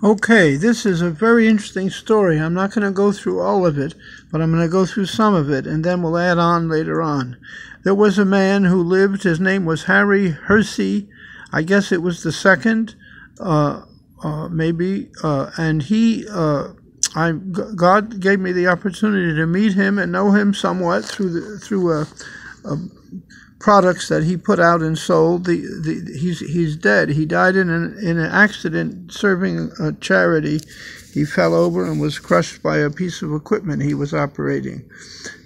Okay, this is a very interesting story. I'm not going to go through all of it, but I'm going to go through some of it, and then we'll add on later on. There was a man who lived, his name was Harry Hersey. I guess it was the second, maybe, and God gave me the opportunity to meet him and know him somewhat through products that he put out and sold. He's dead. He died in an accident serving a charity. He fell over and was crushed by a piece of equipment he was operating.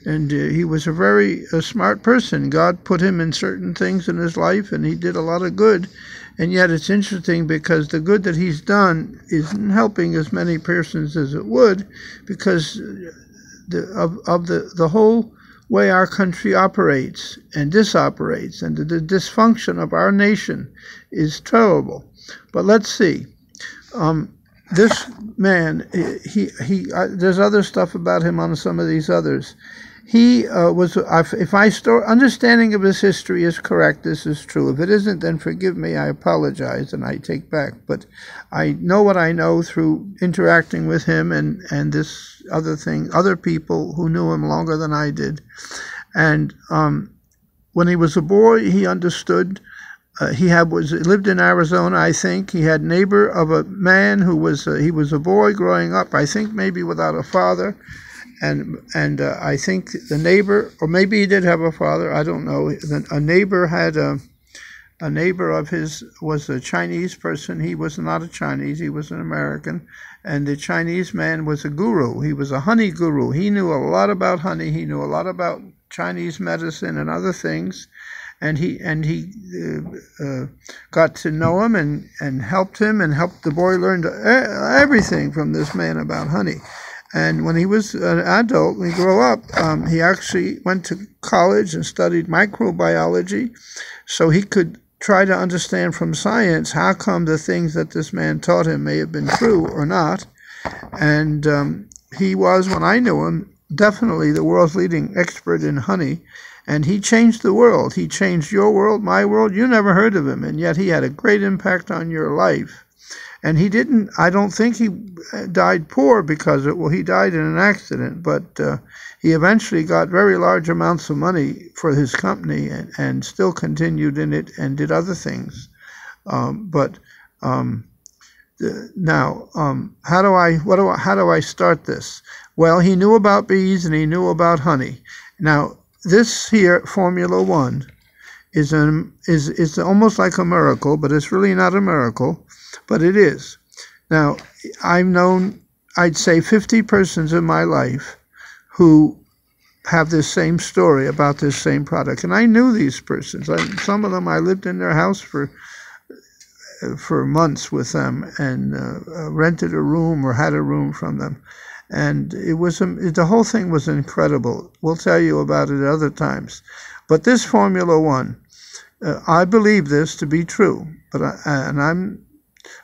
And he was a very smart person. God put him in certain things in his life, and he did a lot of good. And yet it's interesting because the good that he's done isn't helping as many persons as it would, because of the whole way our country operates and disoperates, and the dysfunction of our nation is terrible. But let's see. This man, there's other stuff about him on some of these others. He if understanding of his history is correct, this is true. If it isn't, then forgive me, I apologize, and I take back. But I know what I know through interacting with him and this other thing, other people who knew him longer than I did. And when he was a boy, he understood. He lived in Arizona, I think. He had neighbor of a man who was he was a boy growing up, I think maybe without a father. And I think the neighbor, or maybe he did have a father, I don't know. A neighbor of his was a Chinese person. He was not a Chinese, he was an American. And the Chinese man was a guru. He was a honey guru. He knew a lot about honey. He knew a lot about Chinese medicine and other things. And he got to know him and helped him and helped the boy learn everything from this man about honey. And when he was an adult, when he grew up, he actually went to college and studied microbiology so he could try to understand from science how come the things that this man taught him may have been true or not. And he was, when I knew him, definitely the world's leading expert in honey. And he changed the world. He changed your world, my world. You never heard of him, and yet he had a great impact on your life. And I don't think he died poor because he died in an accident, but he eventually got very large amounts of money for his company and still continued in it and did other things. Now, how do I start this? Well, he knew about bees and he knew about honey. Now, this here, Formula 1, is almost like a miracle, but it's really not a miracle. But it is. Now, I've known, I'd say 50 persons in my life who have this same story about this same product. And I knew these persons. Some of them, I lived in their house for months with them and rented a room or had a room from them. And the whole thing was incredible. We'll tell you about it other times. But this Formula 1, I believe this to be true. And I'm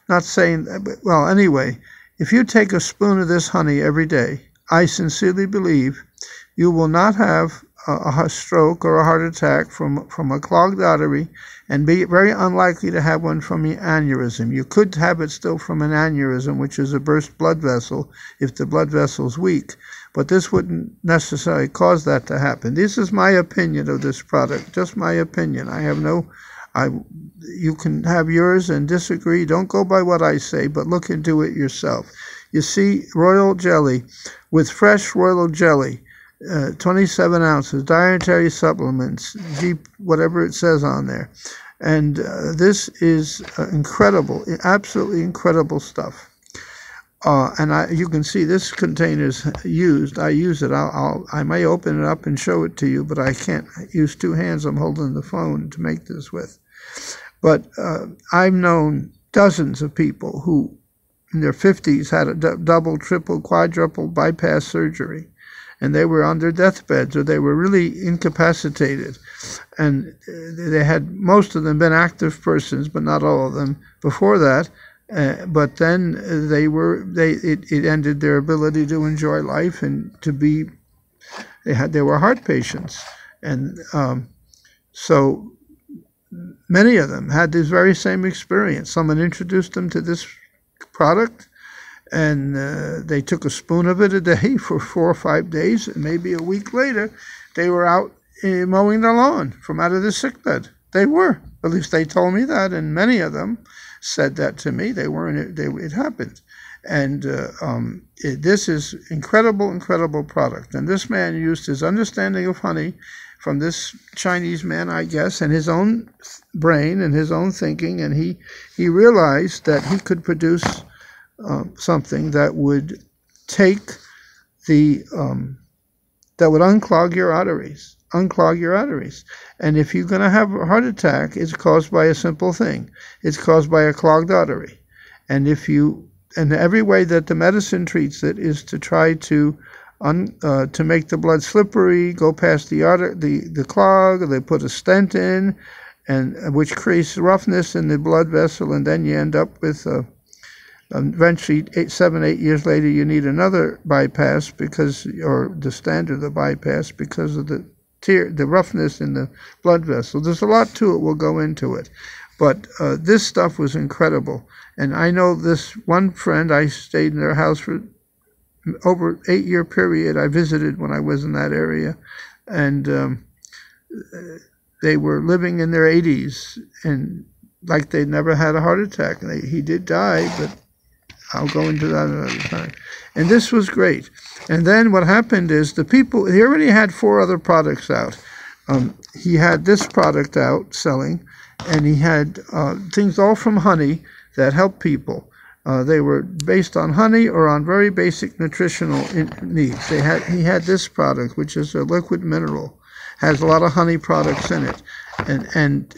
not saying, well, anyway, if you take a spoon of this honey every day, I sincerely believe you will not have a stroke or a heart attack from a clogged artery, and be very unlikely to have one from an aneurysm. You could have it still from an aneurysm, which is a burst blood vessel, if the blood vessel is weak. But this wouldn't necessarily cause that to happen. This is my opinion of this product, just my opinion. You can have yours and disagree. Don't go by what I say, but look into it yourself. You see, royal jelly, with fresh royal jelly, 27 ounces, dietary supplements, whatever it says on there. And this is incredible, absolutely incredible stuff. You can see this container's used. I use it. I may open it up and show it to you, but I can't use two hands. I'm holding the phone to make this with. But I've known dozens of people who, in their 50s, had a double, triple, quadruple bypass surgery, and they were on their deathbeds, or they were really incapacitated. And they had, most of them, been active persons, but not all of them before that. But then it ended their ability to enjoy life and to be. They were heart patients, and so many of them had this very same experience. Someone introduced them to this product, And they took a spoon of it a day for 4 or 5 days, and maybe a week later, they were out mowing their lawn from out of the sickbed. They were. At least they told me that, and many of them said that to me. They weren't. It happened. And this is incredible product. And this man used his understanding of honey from this Chinese man, I guess, and his own brain and his own thinking, and he realized that he could produce something that would take that would unclog your arteries. And if you're going to have a heart attack, it's caused by a simple thing. It's caused by a clogged artery. And every way that the medicine treats it is to try to make the blood slippery, go past the clog. They put a stent in, and which creates roughness in the blood vessel, and then you end up with eventually 7-8 years later you need another bypass or the standard of bypass because of the roughness in the blood vessel. There's a lot to it. We'll go into it. But this stuff was incredible. And I know this one friend, I stayed in their house for over 8-year period. I visited when I was in that area. And they were living in their 80s and like they'd never had a heart attack. He did die, but I'll go into that another time. And this was great. And then what happened is he already had 4 other products out. He had this product out selling, and he had things all from honey that helped people. They were based on honey or on very basic nutritional needs. He had this product, which is a liquid mineral, has a lot of honey products in it. And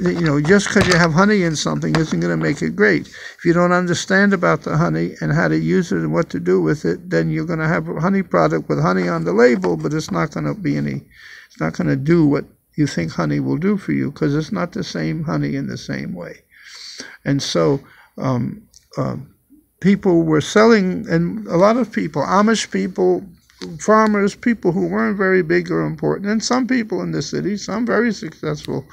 just because you have honey in something isn't going to make it great. If you don't understand about the honey and how to use it and what to do with it, then you're going to have a honey product with honey on the label, but it's not going to do what you think honey will do for you, because it's not the same honey in the same way. And so people were selling, and a lot of people, Amish people, farmers, people who weren't very big or important, and some people in the city, some very successful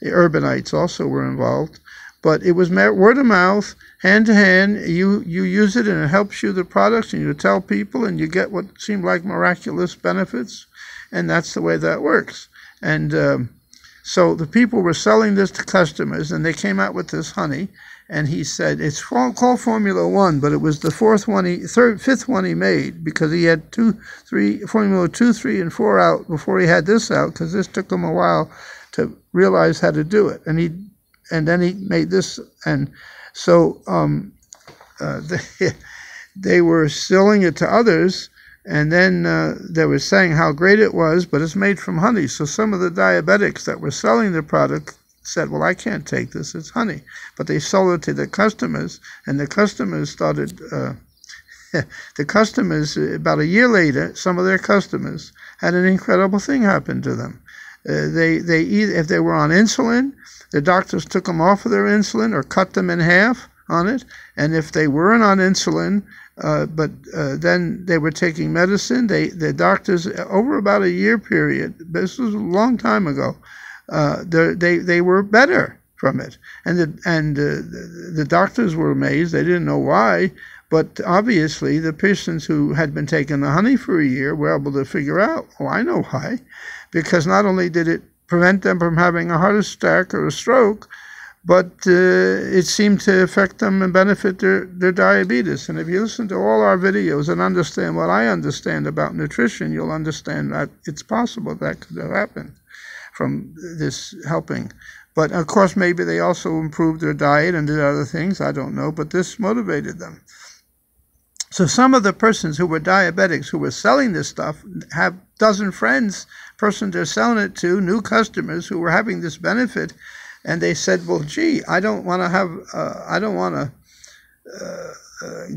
urbanites also were involved. But it was word of mouth, hand to hand. You use it and it helps you, the products, and you tell people and you get what seemed like miraculous benefits, and that's the way that works. And so the people were selling this to customers, and they came out with this honey. And he said, it's called Formula 1, but it was the fifth one he made, because he had Formula 2, 3, and 4 out before he had this out, because this took him a while to realize how to do it. And then he made this, and so they were selling it to others, and then they were saying how great it was, but it's made from honey. So some of the diabetics that were selling the product said, well, I can't take this, it's honey. But they sold it to the customers, and the customers started, about a year later, some of their customers had an incredible thing happen to them. If they were on insulin, the doctors took them off of their insulin or cut them in half on it. And if they weren't on insulin, but then they were taking medicine, the doctors, over about a year period, this was a long time ago, they were better from it, and the doctors were amazed. They didn't know why, but obviously the patients who had been taking the honey for a year were able to figure out, oh, I know why, because not only did it prevent them from having a heart attack or a stroke, but it seemed to affect them and benefit their diabetes. And if you listen to all our videos and understand what I understand about nutrition, you'll understand that it's possible that could have happened from this helping. But of course, maybe they also improved their diet and did other things, I don't know, but this motivated them. So some of the persons who were diabetics who were selling this stuff have a dozen friends, person they're selling it to, new customers who were having this benefit, and they said, well, gee, I don't want to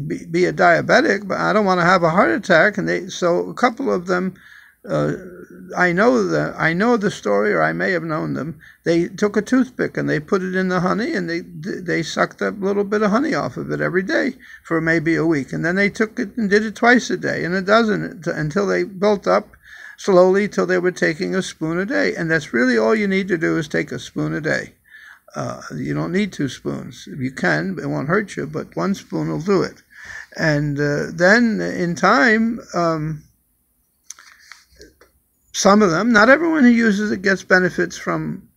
be a diabetic, but I don't want to have a heart attack. And so a couple of them, I know the story, or I may have known them. They took a toothpick and they put it in the honey, and they sucked a little bit of honey off of it every day for maybe a week, and then they took it and did it twice a day, and a dozen, until they built up slowly till they were taking a spoon a day. And that's really all you need to do, is take a spoon a day. You don't need 2 spoons. You can, it won't hurt you, but 1 spoon will do it. And then in time, some of them, not everyone who uses it gets benefits from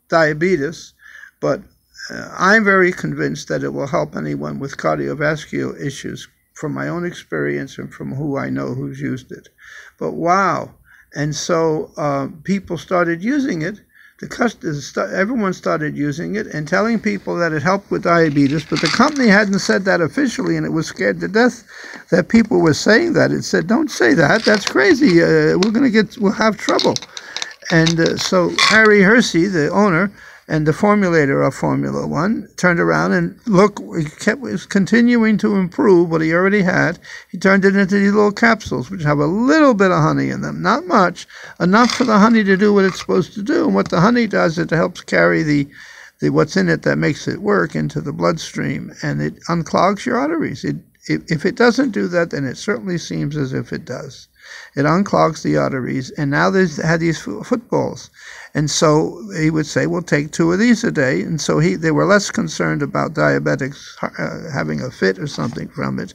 diabetes, but I'm very convinced that it will help anyone with cardiovascular issues from my own experience and from who I know who's used it. But wow. And so people started using it. Everyone started using it and telling people that it helped with diabetes, but the company hadn't said that officially, and it was scared to death that people were saying that. It said, "Don't say that. That's crazy. We'll have trouble." And so Harry Hersey, the owner and the formulator of Formula One, turned around and was continuing to improve what he already had. He turned it into these little capsules, which have a little bit of honey in them, not much, enough for the honey to do what it's supposed to do. And what the honey does, it helps carry the what's in it that makes it work into the bloodstream, and it unclogs your arteries. If it doesn't do that, then it certainly seems as if it does. It unclogs the arteries, and now they've had these footballs. And so he would say, well, take 2 of these a day. And so they were less concerned about diabetics having a fit or something from it.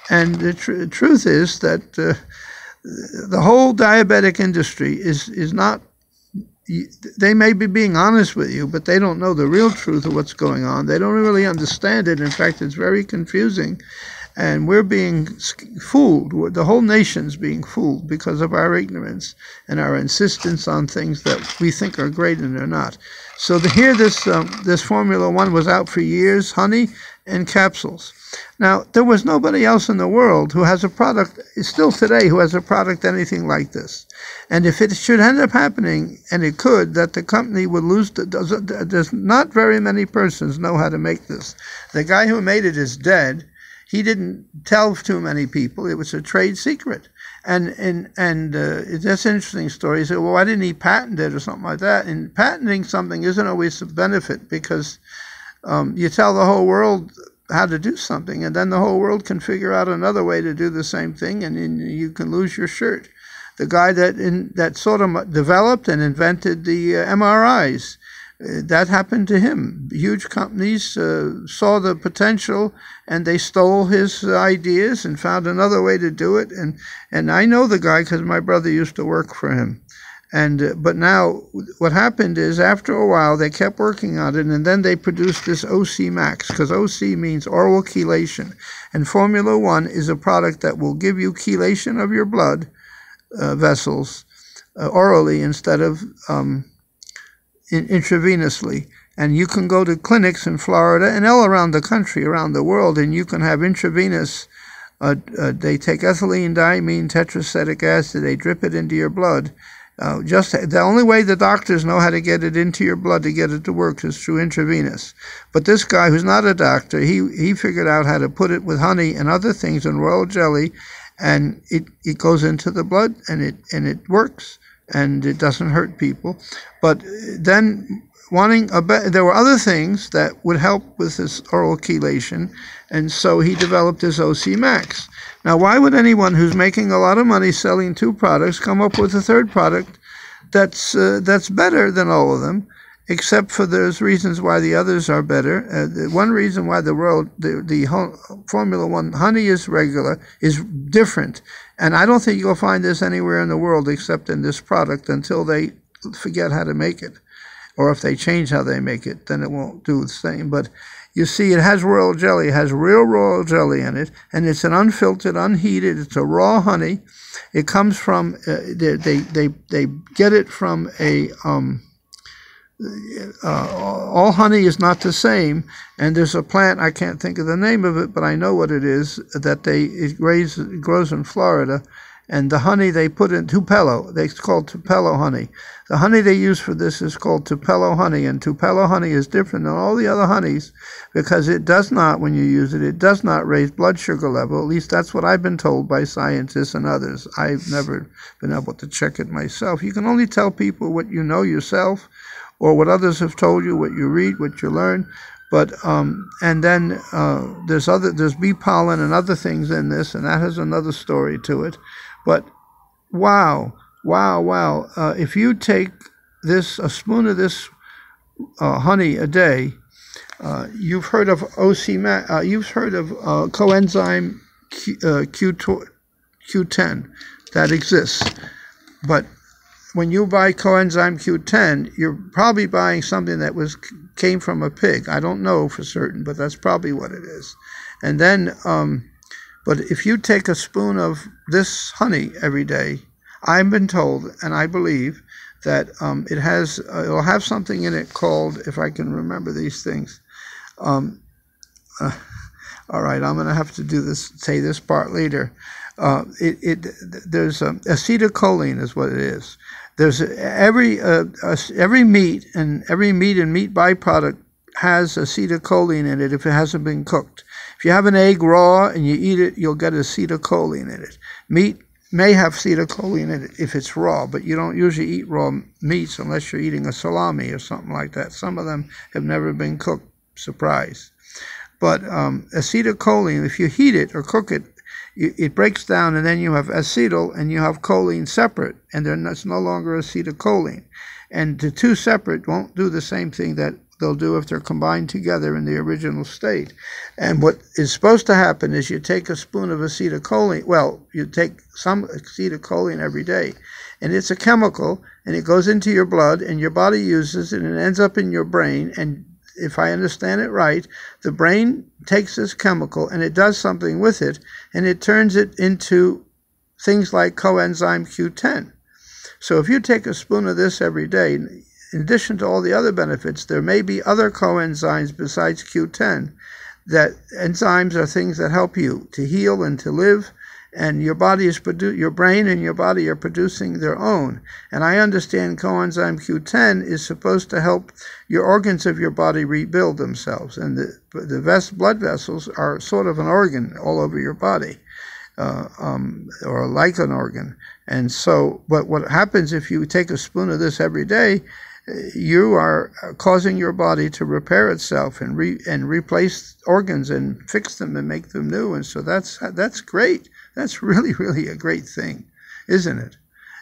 And the truth is that the whole diabetic industry is not, they may be being honest with you, but they don't know the real truth of what's going on. They don't really understand it. In fact, it's very confusing. And we're being fooled. The whole nation's being fooled because of our ignorance and our insistence on things that we think are great and they're not. So here this Formula One was out for years, honey and capsules. Now, there was nobody else in the world who has a product, still today, who has a product anything like this. And if it should end up happening, and it could, that the company would lose, there's not very many persons know how to make this. The guy who made it is dead. He didn't tell too many people. It was a trade secret. And that's an interesting story. He said, well, why didn't he patent it or something like that? And patenting something isn't always a benefit, because you tell the whole world how to do something, and then the whole world can figure out another way to do the same thing, and you can lose your shirt. The guy that sort of developed and invented the MRIs, that happened to him. Huge companies saw the potential, and they stole his ideas and found another way to do it. And I know the guy because my brother used to work for him. But now what happened is, after a while, they kept working on it, and then they produced this OC Max, because OC means oral chelation. And Formula One is a product that will give you chelation of your blood vessels orally instead of intravenously. And you can go to clinics in Florida and all around the country, around the world, and you can have intravenous, they take ethylene diamine tetracetic acid, they drip it into your blood. Just the only way the doctors know how to get it into your blood to get it to work is through intravenous. But this guy, who's not a doctor, he figured out how to put it with honey and other things and royal jelly, and it goes into the blood, and it works, and it doesn't hurt people. But then there were other things that would help with this oral chelation, and so he developed this OC Max. Now, why would anyone who's making a lot of money selling 2 products come up with a third product that's better than all of them, except for there's reasons why the others are better. One reason why the Formula One honey is different, and I don't think you'll find this anywhere in the world except in this product until they forget how to make it. Or if they change how they make it, then it won't do the same. But you see, it has royal jelly. It has real royal jelly in it, and it's an unfiltered, unheated. It's a raw honey. It comes from they get it from a all honey is not the same, and there's a plant, I can't think of the name of it, but I know what it is, that it grows in Florida, and the honey they put in Tupelo, it's called Tupelo honey. The honey they use for this is called Tupelo honey, and Tupelo honey is different than all the other honeys because it does not, when you use it, it does not raise blood sugar level. At least that's what I've been told by scientists and others. I've never been able to check it myself. You can only tell people what you know yourself, or what others have told you, what you read, what you learn. But and then there's bee pollen and other things in this, and that has another story to it. But wow! If you take a spoon of this honey a day, you've heard of you've heard of coenzyme Q10 that exists. But when you buy coenzyme Q10, you're probably buying something that came from a pig. I don't know for certain, but that's probably what it is. And then, but if you take a spoon of this honey every day, I've been told, and I believe, that it'll have something in it called, if I can remember these things. All right, I'm going to have to say this part later. There's acetylcholine is what it is. There's every meat and meat byproduct has acetylcholine in it if it hasn't been cooked. If you have an egg raw and you eat it, you'll get acetylcholine in it. Meat may have acetylcholine in it if it's raw, but you don't usually eat raw meats unless you're eating a salami or something like that. Some of them have never been cooked. Surprise. But acetylcholine, if you heat it or cook it, it breaks down, and then you have acetyl and you have choline separate, and it's no longer acetylcholine. And the two separate won't do the same thing that they'll do if they're combined together in the original state. And what is supposed to happen is you take a spoon of acetylcholine. Well, you take some acetylcholine every day, and it's a chemical, and it goes into your blood, and your body uses it, and it ends up in your brain. And if I understand it right, the brain takes this chemical and it does something with it, and it turns it into things like coenzyme Q10. So if you take a spoon of this every day, in addition to all the other benefits, there may be other coenzymes besides Q10. That enzymes are things that help you to heal and to live, and your brain and your body are producing their own. And I understand coenzyme Q10 is supposed to help your organs of your body rebuild themselves. And the blood vessels are sort of an organ all over your body, or like an organ. And so, but what happens if you take a spoon of this every day, you are causing your body to repair itself and replace organs and fix them and make them new. And so that's great. That's really, really a great thing, isn't it?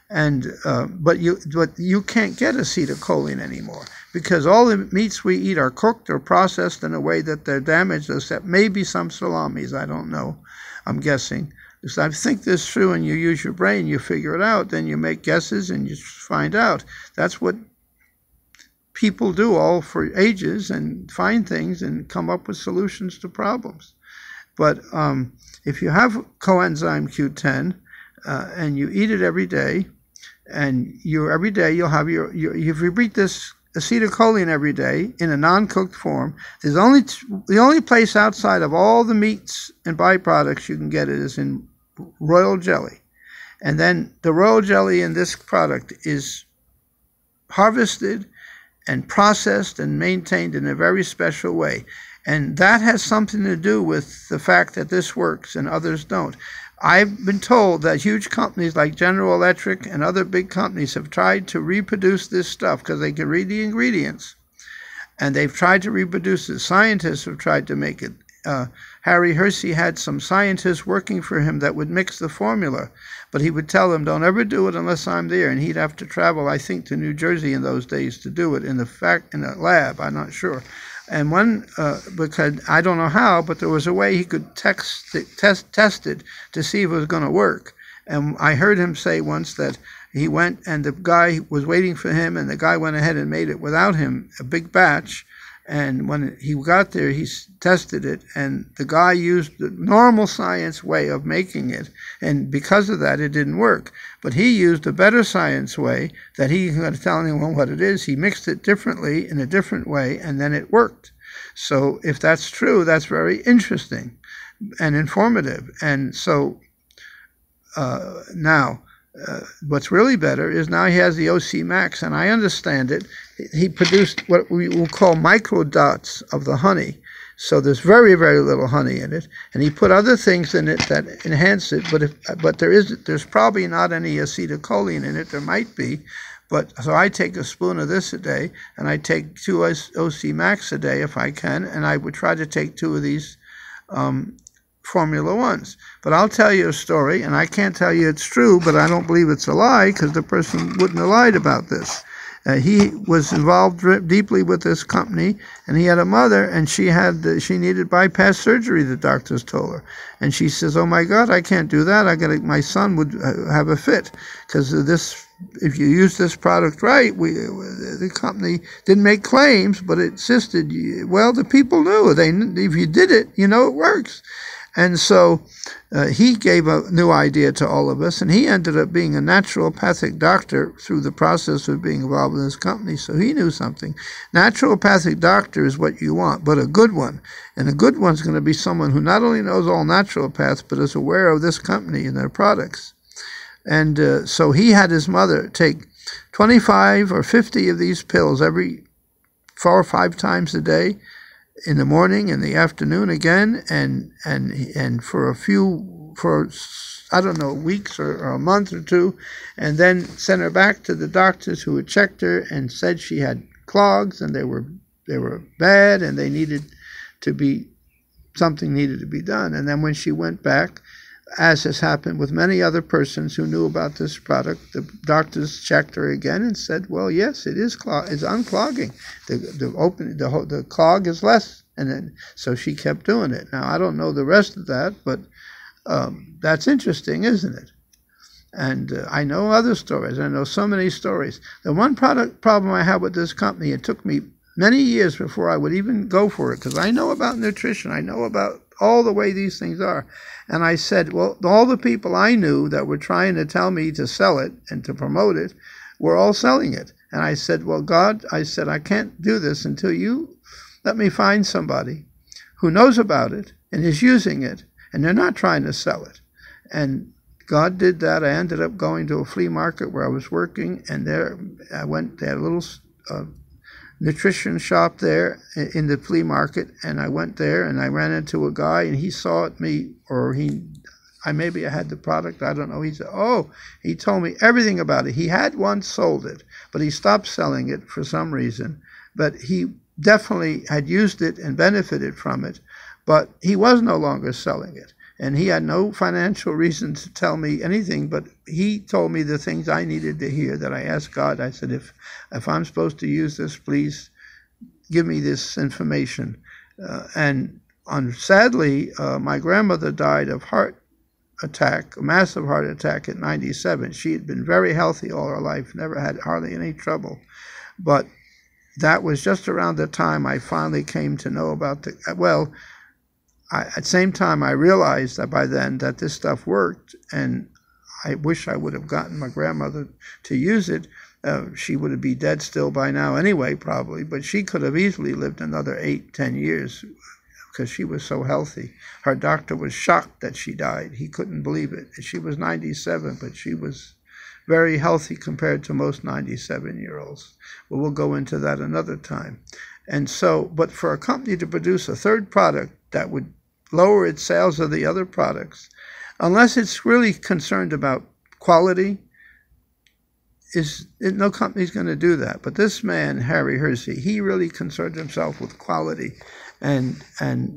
And but you can't get acetylcholine anymore, because all the meats we eat are cooked or processed in a way that they're damaged, except maybe some salamis. I don't know. I'm guessing. Because I think this through, and you use your brain, you figure it out, then you make guesses and you find out. That's what people do all for ages, and find things and come up with solutions to problems. But if you have coenzyme Q10 and you eat it every day, and every day you'll have if you eat this acetylcholine every day in a non-cooked form, the only place outside of all the meats and byproducts you can get it is in royal jelly. And then the royal jelly in this product is harvested and processed and maintained in a very special way. And that has something to do with the fact that this works and others don't. I've been told that huge companies like General Electric and other big companies have tried to reproduce this stuff because they can read the ingredients. And they've tried to reproduce it. Scientists have tried to make it. Harry Hersey had some scientists working for him that would mix the formula. But he would tell them, don't ever do it unless I'm there. And he'd have to travel, I think, to New Jersey in those days to do it in a lab. I'm not sure. And because I don't know how, but there was a way he could test it to see if it was going to work. And I heard him say once that he went and the guy was waiting for him, and the guy went ahead and made it without him, a big batch. And when he got there, he tested it, and the guy used the normal science way of making it, and because of that, it didn't work. But he used a better science way that he can tell anyone what it is. He mixed it differently in a different way, and then it worked. So if that's true, that's very interesting and informative. And so now, what's really better is now he has the OC Max, and I understand it. He produced what we will call microdots of the honey. So there's very, very little honey in it, and he put other things in it that enhance it. But there's probably not any acetylcholine in it. There might be, but so I take a spoon of this a day, and I take 2 OC Max a day if I can, and I would try to take 2 of these Formula Ones. But I'll tell you a story, and I can't tell you it's true, but I don't believe it's a lie, because the person wouldn't have lied about this. He was involved deeply with this company, and he had a mother, and she needed bypass surgery, the doctors told her. And she says, "Oh my God, I can't do that. My son would have a fit, because if you use this product right." The company didn't make claims, but it insisted. Well, the people knew. If you did it, it works. And so he gave a new idea to all of us, and he ended up being a naturopathic doctor through the process of being involved in this company, so he knew something. Naturopathic doctor is what you want, but a good one. And a good one's going to be someone who not only knows all naturopaths, but is aware of this company and their products. And so he had his mother take 25 or 50 of these pills every 4 or 5 times a day, in the morning, in the afternoon again, and for I don't know, weeks or a month or two, and then sent her back to the doctors who had checked her and said she had clogs and they were bad and something needed to be done. And then when she went back, as has happened with many other persons who knew about this product, the doctors checked her again and said, "Well, yes, it's unclogging. The clog is less." And then, so she kept doing it. Now, I don't know the rest of that, but that's interesting, isn't it? And I know other stories. I know so many stories. The one problem I have with this company, it took me many years before I would even go for it, because I know about nutrition. I know about all the way these things are. And I said, well, all the people I knew that were trying to tell me to sell it and to promote it were all selling it. And I said, well, God, I can't do this until you let me find somebody who knows about it and is using it, and they're not trying to sell it. And God did that. I ended up going to a flea market where I was working, and there I went. They had a little nutrition shop there in the flea market, and I went there and I ran into a guy, and he saw it me, or maybe I had the product, I don't know. He said, "Oh," he told me everything about it. He had once sold it, but he stopped selling it for some reason. But he definitely had used it and benefited from it, but he was no longer selling it. And he had no financial reason to tell me anything, but he told me the things I needed to hear, that I asked God. I said, if I'm supposed to use this, please give me this information. Sadly, my grandmother died of a massive heart attack at 97. She had been very healthy all her life, never had hardly any trouble. But that was just around the time I finally came to know about at the same time, I realized that by then that this stuff worked, and I wish I would have gotten my grandmother to use it. She would be dead still by now anyway, probably, but she could have easily lived another 8-10 years because she was so healthy. Her doctor was shocked that she died. He couldn't believe it. She was 97, but she was very healthy compared to most 97-year-olds. Well, we'll go into that another time. And so, but for a company to produce a third product that would lower its sales of the other products, unless it's really concerned about quality, no company's going to do that. But this man, Harry Hersey, he really concerned himself with quality, and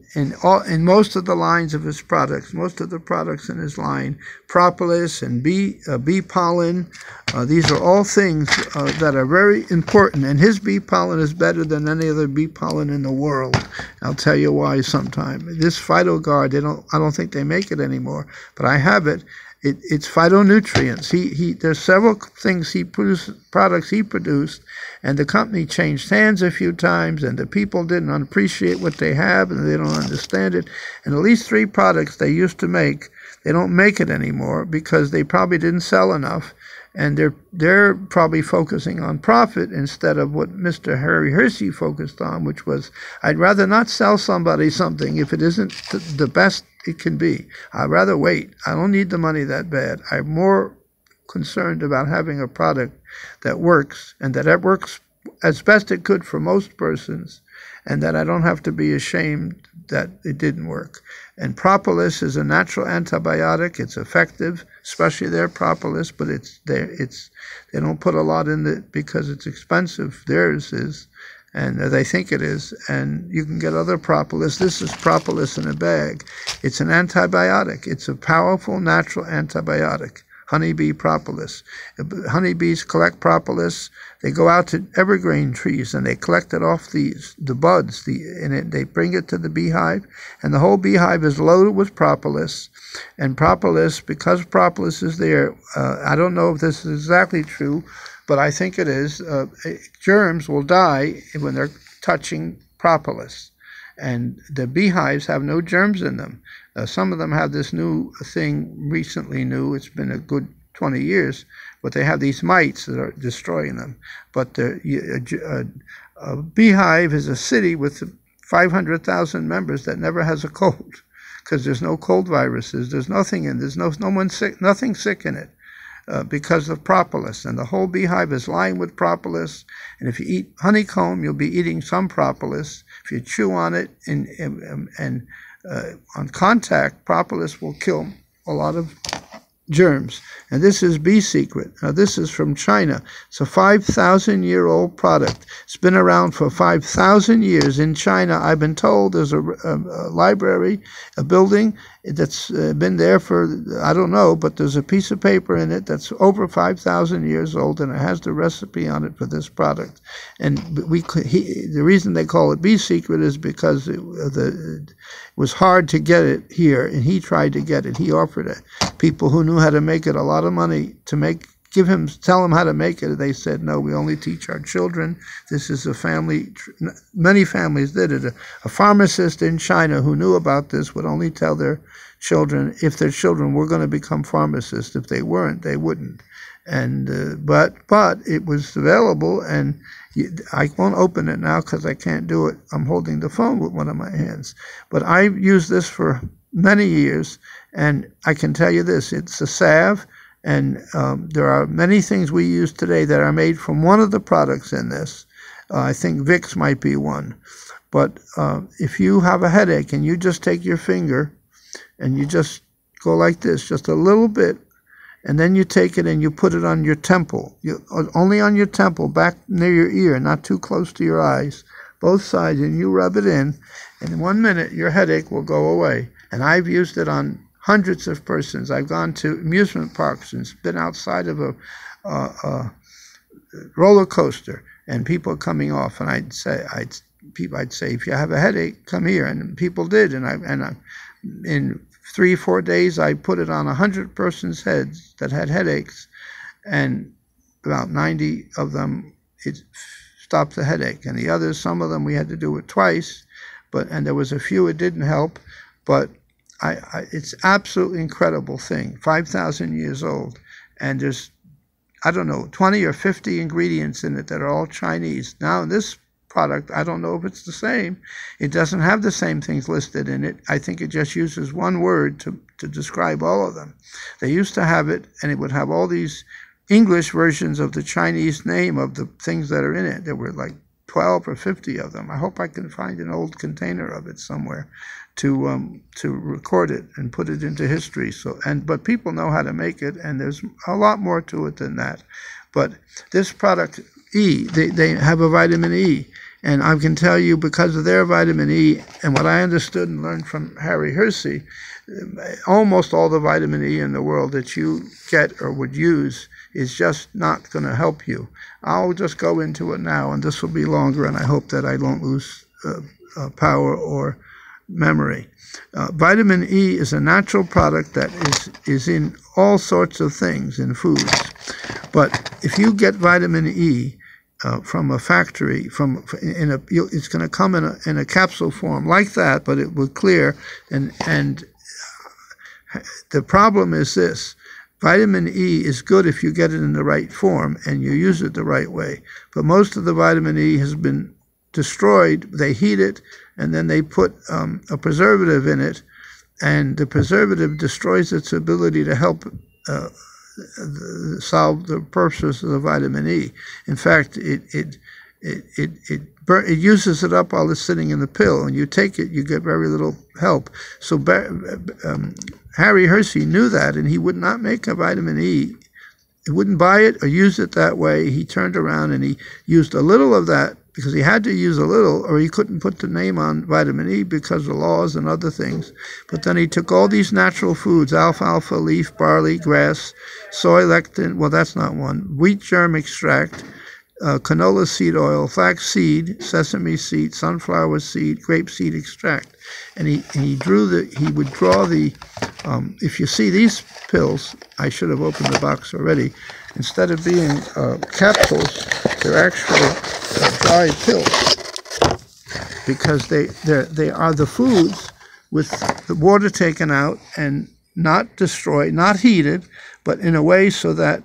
in most of the lines of his products, most of the products in his line, propolis and bee pollen, these are all things that are very important. And his bee pollen is better than any other bee pollen in the world. I'll tell you why sometime. This PhytoGuard, I don't think they make it anymore, but I have it. It's phytonutrients. There's several products he produced, and the company changed hands a few times, and the people didn't appreciate what they have, and they don't understand it. And at least 3 products they used to make, they don't make it anymore because they probably didn't sell enough, and they're probably focusing on profit instead of what Mr. Harry Hersey focused on, which was, I'd rather not sell somebody something if it isn't the best it can be. I'd rather wait. I don't need the money that bad. I'm more concerned about having a product that works, and that it works as best it could for most persons, and that I don't have to be ashamed that it didn't work. And propolis is a natural antibiotic. It's effective, especially their propolis, but they don't put a lot in it because it's expensive. Theirs is, and they think it is, and you can get other propolis. This is propolis in a bag. It's an antibiotic. It's a powerful natural antibiotic. honeybee propolis. Honeybees collect propolis. They go out to evergreen trees and they collect it off the buds, and they bring it to the beehive, and the whole beehive is loaded with propolis. And propolis, because propolis is there, I don't know if this is exactly true, but I think it is. Germs will die when they're touching propolis. And the beehives have no germs in them. Some of them have this new thing, recently new, it's been a good 20 years, but they have these mites that are destroying them. But a beehive is a city with 500,000 members that never has a cold, because there's no cold viruses, there's nothing in, there's no one sick, nothing sick in it. Because of propolis, and the whole beehive is lined with propolis. And if you eat honeycomb, you'll be eating some propolis. If you chew on it and on contact, propolis will kill a lot of germs. And this is Bee Secret. Now this is from China. It's a 5,000-year-old product. It's been around for 5,000 years in China. I've been told there's a library, a building that's been there for, I don't know, but there's a piece of paper in it that's over 5,000 years old, and it has the recipe on it for this product. And the reason they call it Bee Secret is because it was hard to get it here, and he tried to get it. He offered it. People who knew how to make it a lot of money to tell him how to make it. They said, no, we only teach our children. This is a family. Many families did it. A pharmacist in China who knew about this would only tell their children if their children were going to become pharmacists. If they weren't, they wouldn't. And but it was available, and I won't open it now because I can't do it. I'm holding the phone with one of my hands. But I've used this for many years, and I can tell you this: it's a salve. And there are many things we use today that are made from one of the products in this. I think Vicks might be one. But if you have a headache and you just take your finger and you just go like this, just a little bit, and then you take it and you put it on your temple, only on your temple, back near your ear, not too close to your eyes, both sides, and you rub it in 1 minute your headache will go away. And I've used it on hundreds of persons. I've gone to amusement parks and been outside of a roller coaster, and people coming off, and I'd say, if you have a headache, come here, and people did, and in 3-4 days, I put it on 100 persons' heads that had headaches, and about 90 of them it stopped the headache, and the others, some of them we had to do it twice, and there was a few it didn't help, but it's absolutely incredible thing, 5,000 years old, and there's, I don't know, 20 or 50 ingredients in it that are all Chinese. Now in this product, I don't know if it's the same. It doesn't have the same things listed in it. I think it just uses one word to describe all of them. They used to have it, and it would have all these English versions of the Chinese name of the things that are in it. There were like 12 or 50 of them. I hope I can find an old container of it somewhere to record it and put it into history. But people know how to make it, and there's a lot more to it than that. But this product, E, they have a vitamin E, and I can tell you, because of their vitamin E and what I understood and learned from Harry Hersey, almost all the vitamin E in the world that you get or would use is just not going to help you. I'll just go into it now, and this will be longer, and I hope that I don't lose power or memory. Vitamin E is a natural product that is in all sorts of things in foods. But if you get vitamin E from a factory, it's going to come in a capsule form like that, but it will clear. And the problem is this: vitamin E is good if you get it in the right form and you use it the right way. But most of the vitamin E has been destroyed. They heat it, and then they put a preservative in it, and the preservative destroys its ability to help solve the purpose of the vitamin E. In fact, it uses it up while it's sitting in the pill, and you take it, you get very little help. So Harry Hersey knew that, and he would not make a vitamin E. He wouldn't buy it or use it that way. He turned around and he used a little of that because he had to use a little, or he couldn't put the name on vitamin E because of laws and other things. But then he took all these natural foods, alfalfa, leaf, barley, grass, soy lectin, well, that's not one, wheat germ extract, canola seed oil, flax seed, sesame seed, sunflower seed, grape seed extract. And he would draw the, if you see these pills, I should have opened the box already, instead of being capsules, they're actually dry pills, because they are the foods with the water taken out and not destroyed, not heated, but in a way so that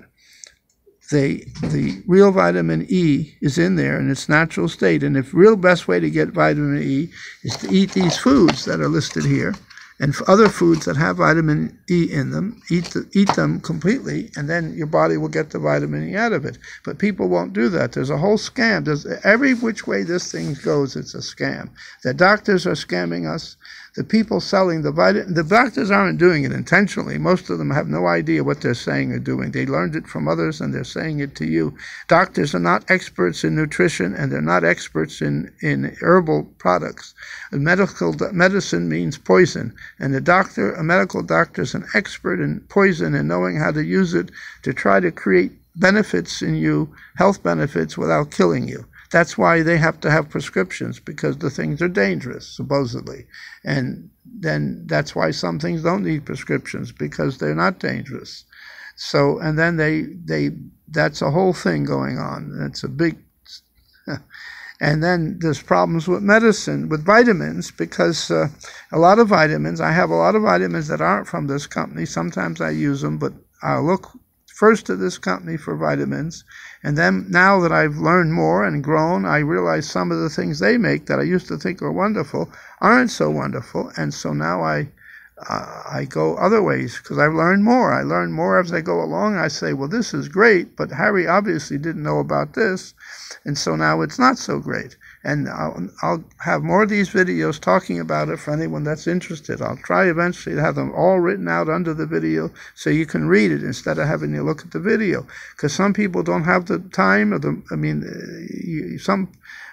the real vitamin E is in there in its natural state. And the real best way to get vitamin E is to eat these foods that are listed here, and other foods that have vitamin E in them, eat them completely, and then your body will get the vitamin E out of it. But people won't do that. There's a whole scam. Every which way this thing goes, it's a scam. The doctors are scamming us. The people selling the doctors aren't doing it intentionally. Most of them have no idea what they're saying or doing. They learned it from others, and they're saying it to you. Doctors are not experts in nutrition, and they're not experts in herbal products. Medicine means poison, and a medical doctor is an expert in poison and knowing how to use it to try to create benefits in you, health benefits, without killing you. That's why they have to have prescriptions, because the things are dangerous, supposedly. And then that's why some things don't need prescriptions, because they're not dangerous. So, and then that's a whole thing going on. That's a big, and then there's problems with medicine, with vitamins, because a lot of vitamins, I have a lot of vitamins that aren't from this company. Sometimes I use them, but I'll look first to this company for vitamins. And then now that I've learned more and grown, I realize some of the things they make that I used to think were wonderful aren't so wonderful. And so now I go other ways, because I've learned more. I learn more as I go along. I say, well, this is great, but Harry obviously didn't know about this. And so now it's not so great. And I'll have more of these videos talking about it for anyone that's interested. I'll try eventually to have them all written out under the video so you can read it instead of having to look at the video. Because some people don't have the time, some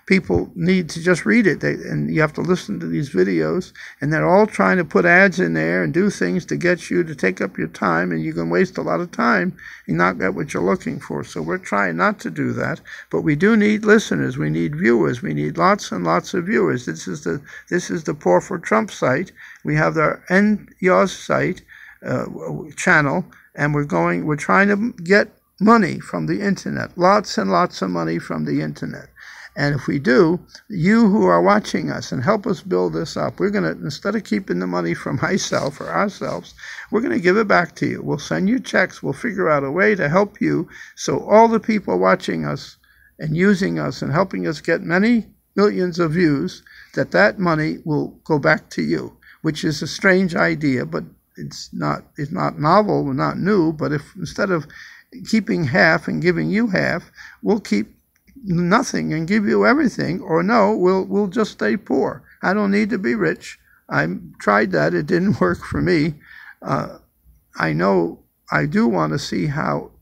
people need to just read it, and you have to listen to these videos, and they're all trying to put ads in there and do things to get you to take up your time, and you can waste a lot of time and not get what you're looking for. So we're trying not to do that, but we do need listeners, we need viewers, we need lots and lots of viewers. This is the Poor for Trump site. We have our Endyawschurch site channel, and we're trying to get money from the internet, lots and lots of money from the internet. And if we do, you who are watching us and help us build this up, we're going to, instead of keeping the money for myself or ourselves, we're going to give it back to you. We'll send you checks. We'll figure out a way to help you, so all the people watching us and using us and helping us get many millions of views, that money will go back to you, which is a strange idea, but it's not novel, not new. But if instead of keeping half and giving you half, we'll keep nothing and give you everything, or no, we'll just stay poor. I don't need to be rich. I tried that. It didn't work for me. I know I do want to see how